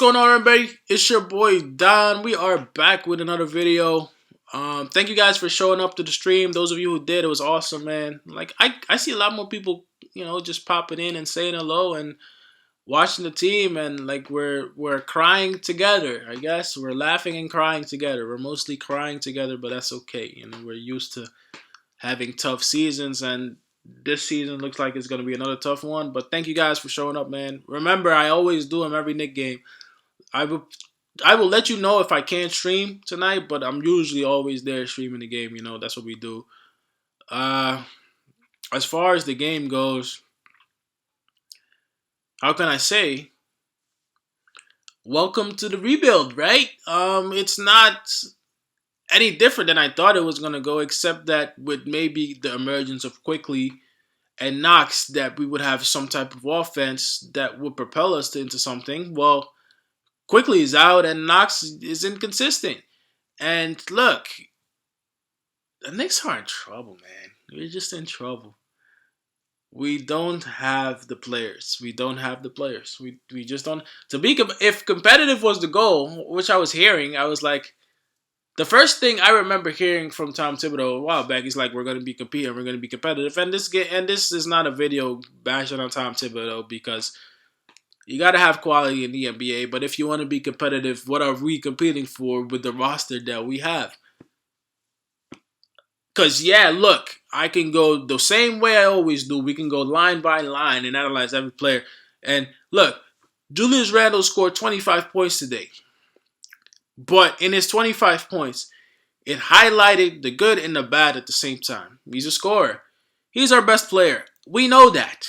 going on, everybody? It's your boy Don. We are back with another video. Thank you guys for showing up to the stream. Those of you who did, it was awesome, man. Like I see a lot more people, just popping in and saying hello and watching the team, and like we're crying together. I guess we're laughing and crying together. We're mostly crying together, but that's okay. We're used to having tough seasons, and this season looks like it's going to be another tough one. But thank you guys for showing up, man. Remember, I always do them every Knicks game. I will let you know if I can't stream tonight, but I'm usually always there streaming the game. That's what we do. As far as the game goes, how can I say? Welcome to the rebuild, right? It's not any different than I thought it was gonna go, except that with maybe the emergence of Quickly and Knox, that we would have some type of offense that would propel us into something. Well, Quickly is out and Knox is inconsistent. And look, the Knicks are in trouble, man. We're just in trouble. We don't have the players. We just don't. If competitive was the goal, which I was hearing, I was like, the first thing I remember hearing from Tom Thibodeau a while back is like, we're going to be competing, we're going to be competitive. And this is not a video bashing on Tom Thibodeau, because you got to have quality in the NBA. But if you want to be competitive, what are we competing for with the roster that we have? Because, yeah, look, I can go the same way I always do. We can go line by line and analyze every player. And look, Julius Randle scored 25 points today. But in his 25 points, it highlighted the good and the bad at the same time. He's a scorer. He's our best player. We know that.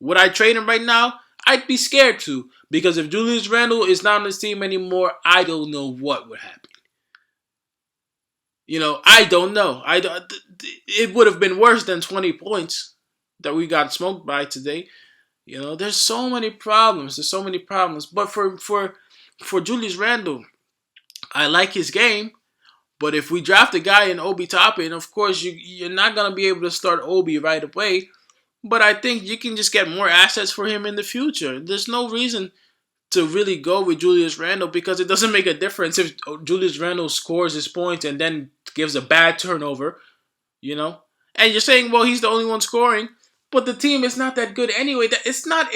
Would I trade him right now? I'd be scared to, because if Julius Randle is not on this team anymore, I don't know what would happen. I don't know. It would have been worse than 20 points that we got smoked by today. There's so many problems. But for Julius Randle, I like his game. But if we draft a guy in Obi Toppin, of course, you're not going to be able to start Obi right away. But I think you can just get more assets for him in the future. There's no reason to really go with Julius Randle, because it doesn't make a difference if Julius Randle scores his points and then gives a bad turnover, And you're saying, well, he's the only one scoring, but the team is not that good anyway. It's not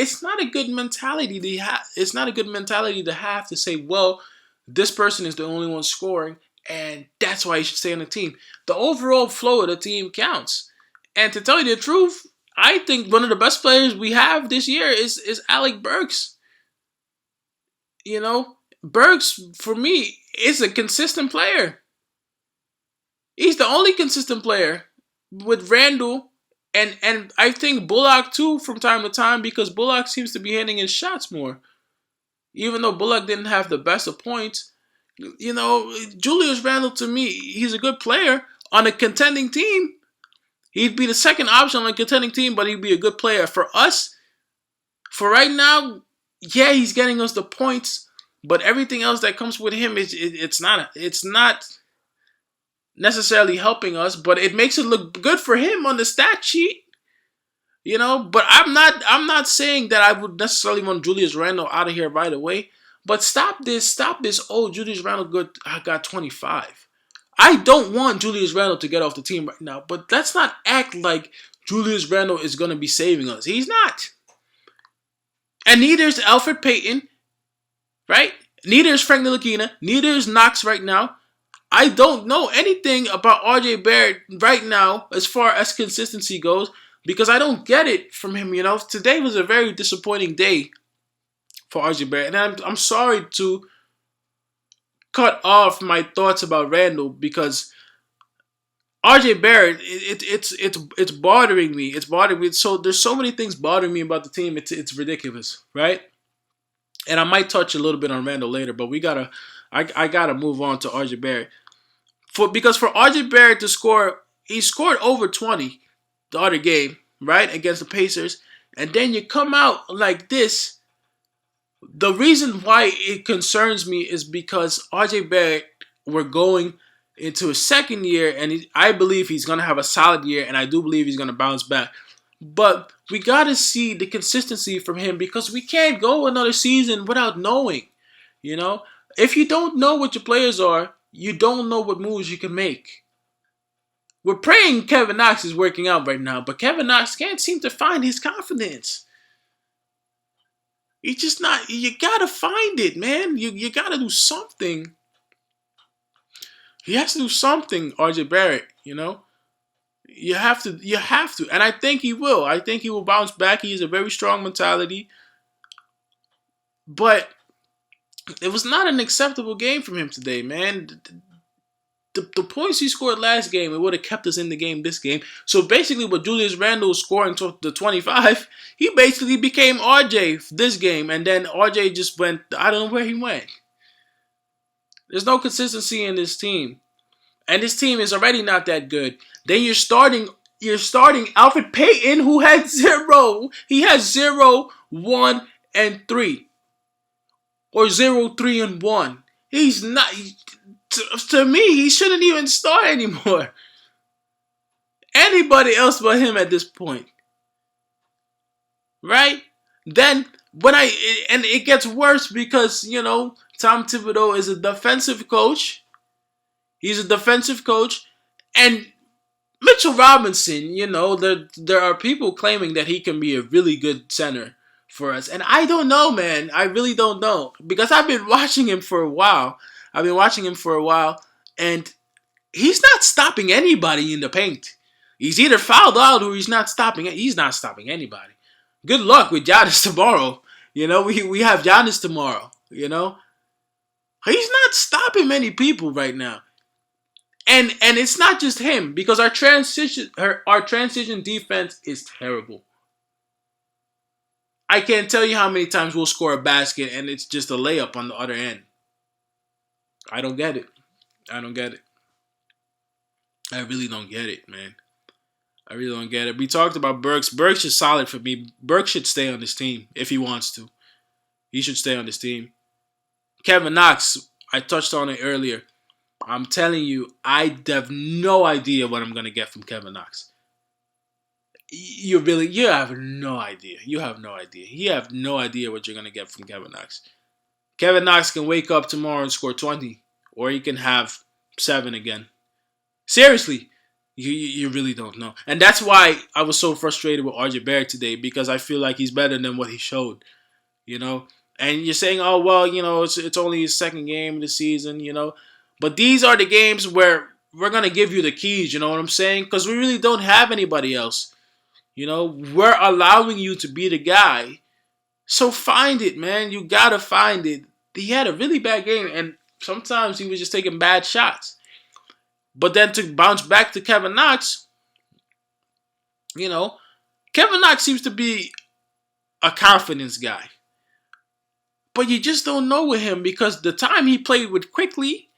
a good mentality to have. It's not a good mentality to have to say, well, this person is the only one scoring, and that's why you should stay on the team. The overall flow of the team counts. And to tell you the truth, I think one of the best players we have this year is Alec Burks. Burks, for me, is a consistent player. He's the only consistent player with Randle, and I think Bullock too from time to time, because Bullock seems to be hitting his shots more. Even though Bullock didn't have the best of points, Julius Randle, to me, he's a good player on a contending team. He'd be the second option on a contending team, but he'd be a good player. For us, for right now, yeah, he's getting us the points, but everything else that comes with him, it's not necessarily helping us, but it makes it look good for him on the stat sheet. But I'm not saying that I would necessarily want Julius Randle out of here right away. But stop this. Oh, Julius Randle got 25. I don't want Julius Randle to get off the team right now, but let's not act like Julius Randle is going to be saving us. He's not. And neither is Elfrid Payton, right? Neither is Frank Ntilikina. Neither is Knox right now. I don't know anything about RJ Barrett right now as far as consistency goes, because I don't get it from him. Today was a very disappointing day for RJ Barrett, and I'm sorry to cut off my thoughts about Randle, because RJ Barrett, it's bothering me. It's bothering me. So there's so many things bothering me about the team. It's ridiculous, right? And I might touch a little bit on Randle later, but I gotta move on to RJ Barrett. Because for RJ Barrett to score, he scored over 20 the other game, right, against the Pacers, and then you come out like this. The reason why it concerns me is because RJ Barrett, we're going into his second year, and I believe he's going to have a solid year, and I do believe he's going to bounce back. But we got to see the consistency from him, because we can't go another season without knowing. You know, if you don't know what your players are, you don't know what moves you can make. We're praying Kevin Knox is working out right now, but Kevin Knox can't seem to find his confidence. He's just not. You gotta find it, man. You gotta do something. He has to do something, RJ Barrett. You know, you have to. You have to, and I think he will. I think he will bounce back. He has a very strong mentality, but it was not an acceptable game from him today, man. The points he scored last game, it would have kept us in the game this game. So basically, with Julius Randle scoring to the 25, he basically became RJ this game, and then RJ just went. I don't know where he went. There's no consistency in this team, and this team is already not that good. Then you're starting Alfred Payton, who had 0. He has 0, 1, and 3, or 0, 3, and 1. He's not. To me, he shouldn't even start anymore. Anybody else but him at this point. Right? Then, and it gets worse because, Tom Thibodeau is a defensive coach. He's a defensive coach. And Mitchell Robinson, there are people claiming that he can be a really good center for us. And I don't know, man. I really don't know. Because I've been watching him for a while. And he's not stopping anybody in the paint. He's either fouled out or he's not stopping anybody. Good luck with Giannis tomorrow. We have Giannis tomorrow. He's not stopping many people right now. And it's not just him, because our transition defense is terrible. I can't tell you how many times we'll score a basket and it's just a layup on the other end. I don't get it. I really don't get it, man. I really don't get it. We talked about Burks. Burks is solid for me. Burks should stay on this team if he wants to. He should stay on this team. Kevin Knox, I touched on it earlier. I'm telling you, I have no idea what I'm going to get from Kevin Knox. You have no idea. You have no idea. You have no idea what you're going to get from Kevin Knox. Kevin Knox can wake up tomorrow and score 20. Or he can have 7 again. Seriously. You really don't know. And that's why I was so frustrated with RJ Barrett today. Because I feel like he's better than what he showed. And you're saying, oh, well, it's only his second game of the season, But these are the games where we're going to give you the keys, you know what I'm saying? Because we really don't have anybody else. We're allowing you to be the guy. So find it, man. You got to find it. He had a really bad game, and sometimes he was just taking bad shots. But then to bounce back to Kevin Knox, Kevin Knox seems to be a confidence guy. But you just don't know with him, because the time he played with Quickly,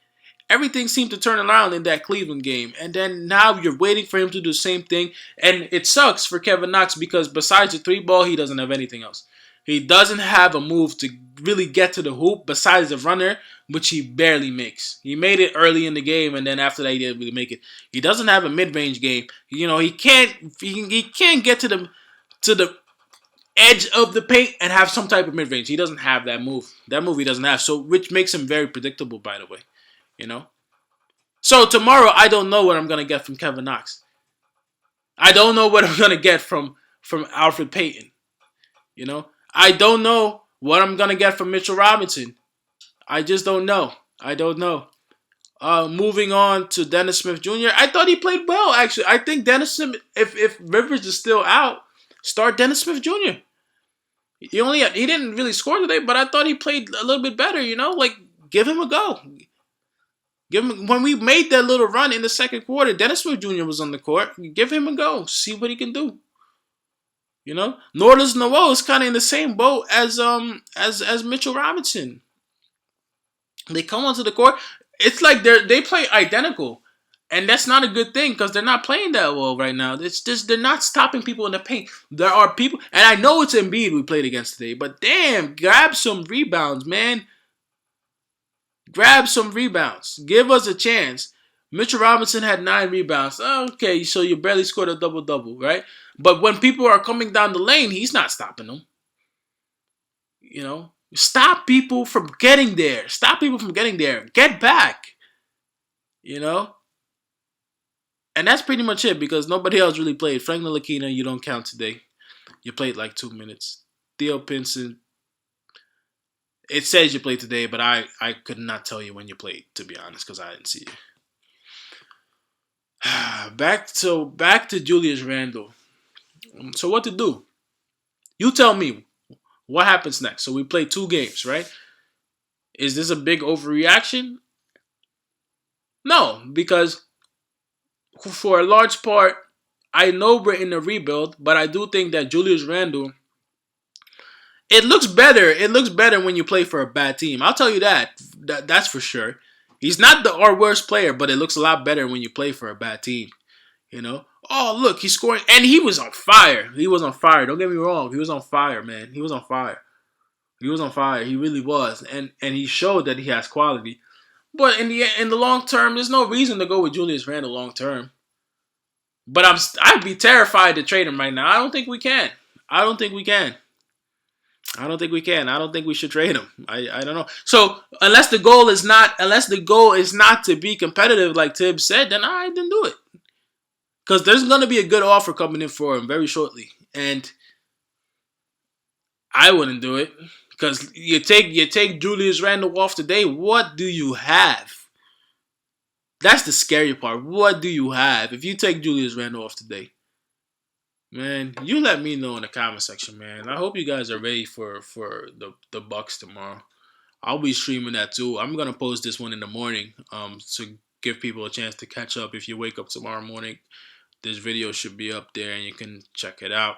everything seemed to turn around in that Cleveland game. And then now you're waiting for him to do the same thing. And it sucks for Kevin Knox, because besides the 3-ball, he doesn't have anything else. He doesn't have a move to really get to the hoop besides the runner, which he barely makes. He made it early in the game, and then after that, he didn't really make it. He doesn't have a mid-range game. He can't get to the edge of the paint and have some type of mid-range. He doesn't have that move. That move he doesn't have. So, which makes him very predictable, by the way. So tomorrow, I don't know what I'm gonna get from Kevin Knox. I don't know what I'm gonna get from Alfred Payton. I don't know what I'm going to get from Mitchell Robinson. I just don't know. Moving on to Dennis Smith Jr. I thought he played well, actually. I think Dennis Smith, if Rivers is still out, start Dennis Smith Jr. He didn't really score today, but I thought he played a little bit better, give him a go. When we made that little run in the second quarter, Dennis Smith Jr. was on the court. Give him a go. See what he can do. Northern Noel is kind of in the same boat as Mitchell Robinson. They come onto the court. It's like they play identical, and that's not a good thing because they're not playing that well right now. It's just they're not stopping people in the paint. There are people, and I know it's Embiid we played against today, but damn, grab some rebounds, man. Grab some rebounds. Give us a chance. Mitchell Robinson had 9 rebounds. Okay, so you barely scored a double-double, right? But when people are coming down the lane, he's not stopping them. Stop people from getting there. Stop people from getting there. Get back. You know? And that's pretty much it because nobody else really played. Frank Ntilikina, you don't count today. You played like 2 minutes. Theo Pinson, it says you played today, but I could not tell you when you played, to be honest, because I didn't see you. Back to Julius Randle. So what to do? You tell me what happens next. So we play 2 games, right? Is this a big overreaction? No, because for a large part, I know we're in a rebuild, but I do think that Julius Randle, it looks better. It looks better when you play for a bad team. I'll tell you that's for sure. He's not our worst player, but it looks a lot better when you play for a bad team. You know? Oh, look, he's scoring. And he was on fire. He was on fire. Don't get me wrong. He was on fire, man. He was on fire. He was on fire. He really was. And he showed that he has quality. But in the long term, there's no reason to go with Julius Randle long term. But I'd be terrified to trade him right now. I don't think we can. I don't think we can. I don't think we can. I don't think we should trade him. I don't know. So unless the goal is not to be competitive, like Tibbs said, then I didn't do it. Because there's gonna be a good offer coming in for him very shortly, and I wouldn't do it. Because you take Julius Randle off today. What do you have? That's the scary part. What do you have if you take Julius Randle off today? Man, you let me know in the comment section, man. I hope you guys are ready for the Bucks tomorrow. I'll be streaming that too. I'm gonna post this one in the morning, to give people a chance to catch up. If you wake up tomorrow morning, this video should be up there and you can check it out.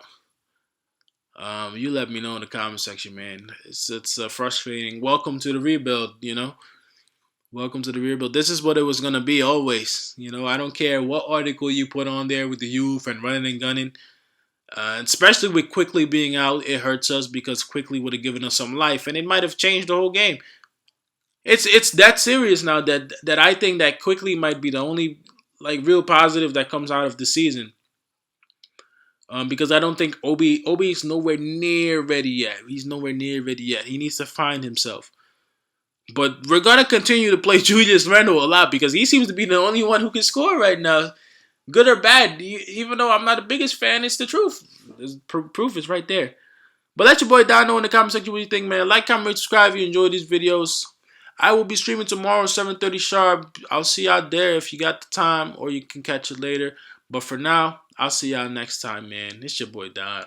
You let me know in the comment section, man. It's frustrating. Welcome to the rebuild, you know. Welcome to the rebuild. This is what it was gonna be always. You know, I don't care what article you put on there with the youth and running and gunning. Especially with Quickly being out, it hurts us because Quickly would have given us some life, and it might have changed the whole game. It's that serious now that I think that Quickly might be the only real positive that comes out of the season. Because I don't think Obi is nowhere near ready yet. He's nowhere near ready yet. He needs to find himself. But we're gonna continue to play Julius Randle a lot because he seems to be the only one who can score right now. Good or bad, even though I'm not the biggest fan, it's the truth. Proof is right there. But let your boy Don know in the comment section what you think, man. Like, comment, rate, subscribe if you enjoy these videos. I will be streaming tomorrow, 7:30 sharp. I'll see y'all there if you got the time, or you can catch it later. But for now, I'll see y'all next time, man. It's your boy Don.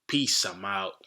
Peace, I'm out.